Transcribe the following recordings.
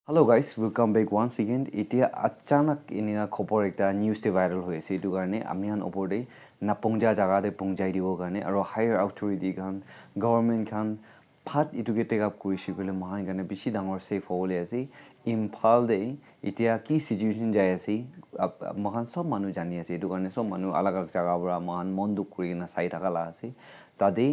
Hello guys, welcome back once again. Itia achanak ininga khopor ekta news te viral hoise etu karne amihan opor de na pongja jaga de pongjai dibo karne aro higher authority khan government khan phat etu ke take up kurishi kole mahan karne bishi dangor safe hole ase imphal de itia ki situation jai ase mahan sob manu jani ase etu karne sob manu alag alag jaga bra mahan monduk kuri na sai thaka la ase tade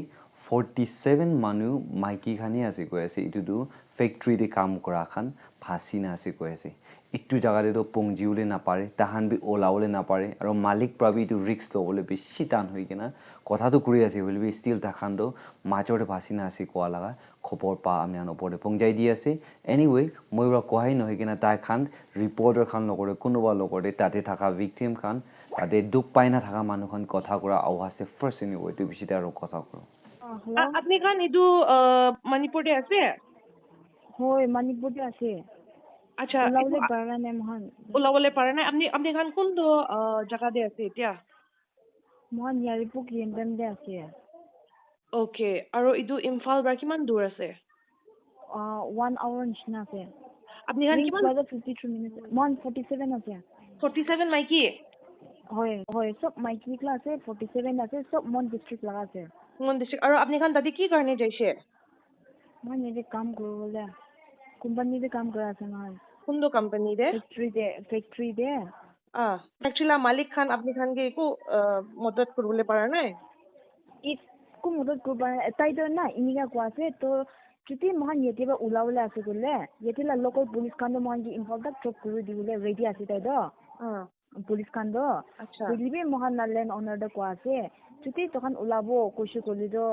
47 manu maiki khani ase ko ase etu du factory de kam kora khan phasi na ase ko ase itu jaga de do pongjiule na pare tahan bi olaule na pare aro malik prabi tu risk lo bole beshi tan hoi kena kotha to kuri ase bole be still takhan do majore phasi na ase ko laga khopor pa amian opor de pongjai di ase anyway moi ra kohai no hoi kena tai khan reporter khan logore kunuba logore tate thaka victim khan tate duk paina thaka manu khan kotha kora awase first anyway to beshi ta ro kotha koro আপনি খান ইদু মণিপুরে আছে হয় মণিপুরে আছে আচ্ছা ওলাবলে পাৰা নাই মহান ওলাবলে পাৰা নাই আপনি আপনি খান কোনটো জায়গা দে আছে এতিয়া মহান ইয়াৰিপু কিয়েন্টাম দে আছে ওকে আৰু ইদু ইম্ফাল পৰা কিমান দূৰ আছে 1 hour নিচিনা আছে আপনি খান কিমান 53 minutes মহান 47 আছে 47 মাইকি হয় হয় সব মাইকি ক্লাস আছে 47 আছে সব মন ডিস্ট্রিক্ট লাগা আছে মন ডিস্ট্রিক্ট আৰু আপনি খান দাদি কি কাৰণে যাইছে মহান এতে কাম কৰবলে কোম্পানিতে কাম কৰা আছে মহান কোনটো কোম্পানি দে ফ্যাক্টৰি দে ফ্যাক্টৰিলা মালিক খান আপনি খান কে একো মদত কৰবলে পাৰা নাই একো মদত কৰব তাই তো না ইনিকা কোৱা আছে তো যদি মহান ইয়েতিবা ওলাবলে আছে গলে ইয়েতিলা লোকাল পুলিশ কান্ড মহান কি ইনফল তাক ট্রপ করে দিবলে রেডি আছে তাই তো পুলিশ কান্ড আচ্ছা বুঝলিবি মহান ল্যান্ড অনার দা কোৱা আছে যদি তখন ওলাবো কৈছো কলি তো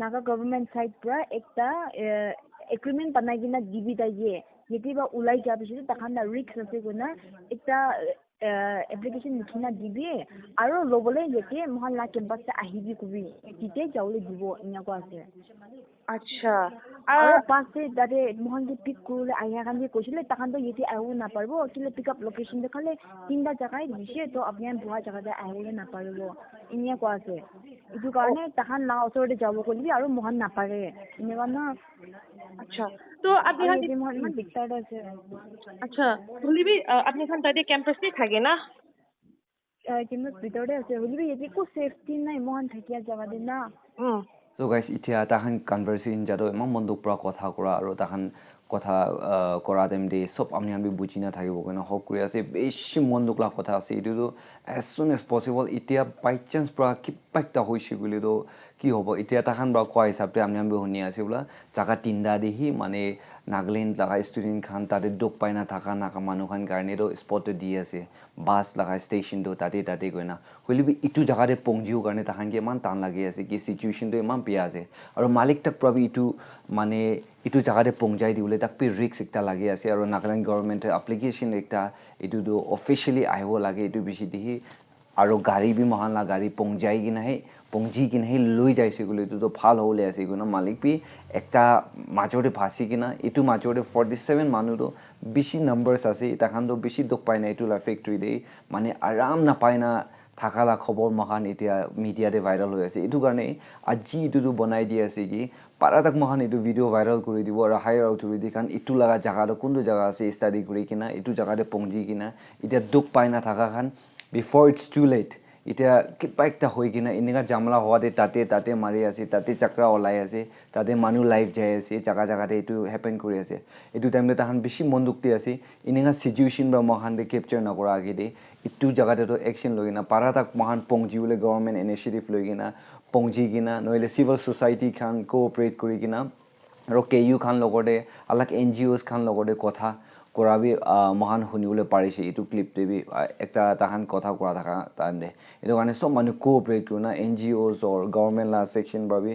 নাগা গভৰ্নমেন্ট সাইড পৰা একটা এগ্ৰিমেন্ট বানাই কিনা দিবি তাই ইয়েতিবা ওলাই যোৱাৰ পিছত তখন ৰিস্ক আছে কোনা একটা এপ্লিকেশন লিখিনা দিবি আৰু লবলে যেতে মহান লা কেম্পাস আহিবি কবি তিতে যাওলে দিব এনেকুৱা আছে আচ্ছা আৰু পাছে দাদে মহান যে পিক করলে আইয়া কান যে কৈছিলে তখন তো ইয়েতে আইব না পারবো কিলে পিক আপ লোকেশন দেখালে তিনটা জায়গায় দিছে তো আপনি বুয়া জায়গাতে আইবলে না পারবো এনেকুৱা আছে ইটো কাৰণে তখন না ওচৰতে যাব কলি আৰু মহান না পাৰে এনেকুৱা না আচ্ছা তো আপনি খান মহান দিগদাৰ আছে আচ্ছা বলিবি আপনি খান তাতে ক্যাম্পাসে থাকে না কিন্তু ভিতৰতে আছে বলিবি ইয়েতে কো সেফটি নাই মহান থাকিয়া জায়গা দে না So guys, itia tahan conversation jado emang monduk pra kotha kora aro tahan kotha kora dem de sob amni ambi bujina thakibo kena hop kuri ase beshi monduk la kotha ase itu do as soon as possible itia by chance pra kipak ta hoishi gule do ki hobo itia tahan bra koi hisab te amni ambi honi ase bula jaga tinda dehi mane Nagaland laga student khan tade dok paina thaka naka manu khan karne do spot di ase bus laga station do tate goina holibi itu jaga de pongjiu karne tahan ke man tan lagi ase ki situation do man pia ase aro malik tak prabi itu mane itu jaga de pongjai diule tak pi risk ekta lagi ase aro Nagaland government application ekta itu do officially aibo lage itu bishi dihi aro gari bi mahan la gari pongjai gi nahi pongji ki nahi loi jaise gule itu to phal hole ase guna malik bi ekta majore phasi kina itu majore 47 manu do bishi numbers ase eta khan do bishi dok paina itu la factory de mane aram na paina thakala khobor mahan etia media de viral hoi ase itu karne aji itu do banai di ase ki paratak mahan itu video viral kori dibo aro higher authority khan itu laga jaga do kundu jaga ase study kori kina itu jaga de pongji kina eta dok paina thaka khan before it's too late এতিয়া কিবা একটা হৈ কিনা এনেকা জামলা হোৱাতে তাতে মাৰি আছে তাতে চাকৰা ওলাই আছে তাতে মানুহ লাইফ যাই আছে জাগা জাগাতে এইটো হেপেন কৰি আছে এইটো টাইমতে তাহান বেছি মন দুখতে আছে এনেকা সিচুৱেশ্যন বা মহান দে কেপচাৰ নকৰা আগেদি ইটো জাগাতে তো একশন লৈ কিনা পাৰা তাক মহান পংজিবলৈ গভৰ্ণমেণ্ট ইনিচিয়েটিভ লৈ কিনা পংজি কিনা নহ'লে চিভিল ছ'চাইটি খান কোঅপাৰেট কৰি কিনা আৰু কেইউ খান লগতে আলাক NGOs খান লগতে কথা কৰাবি মহান শুনিবলৈ পাৰিছে এইটো ক্লিপ দেবি একটা তাহান কথা কৰা থাকা তান্দে এইটো কাৰণে সব মানুহ কোঅপাৰেট কৰি না NGOs or গভৰ্ণমেণ্ট লা সেকশন ভাবি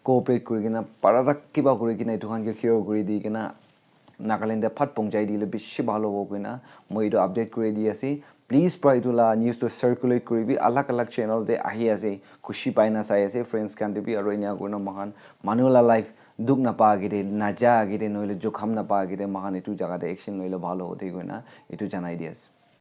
কোঅপাৰেট কৰি কিনা পাৰাটা কিবা কৰি কিনা এইটো খানকে কিয়ৰ কৰি দি কিনা নাগালেণ্ডে ফাট পংজাই দিলে বেছি ভাল হ'ব কিনা মই এইটো আপডেট কৰি দি আছি প্লিজ প্ৰাইটোলা নিউজটো সাৰ্কুলেট কৰিবি আলাক আলাক চেনেল দে আহি আছে খুশি পাই না চাই আছে ফ্ৰেণ্ডছ কান দিবি আৰু এনে কোনো মহান মানুহলা লাইফ দুখ না পাগিৰে না যাগিৰে নহলে জোখাম না পাগিৰে মহান এইটো জায়গাতে একশন লইলে ভালো হতে গই না এইটো জানাই দি আছে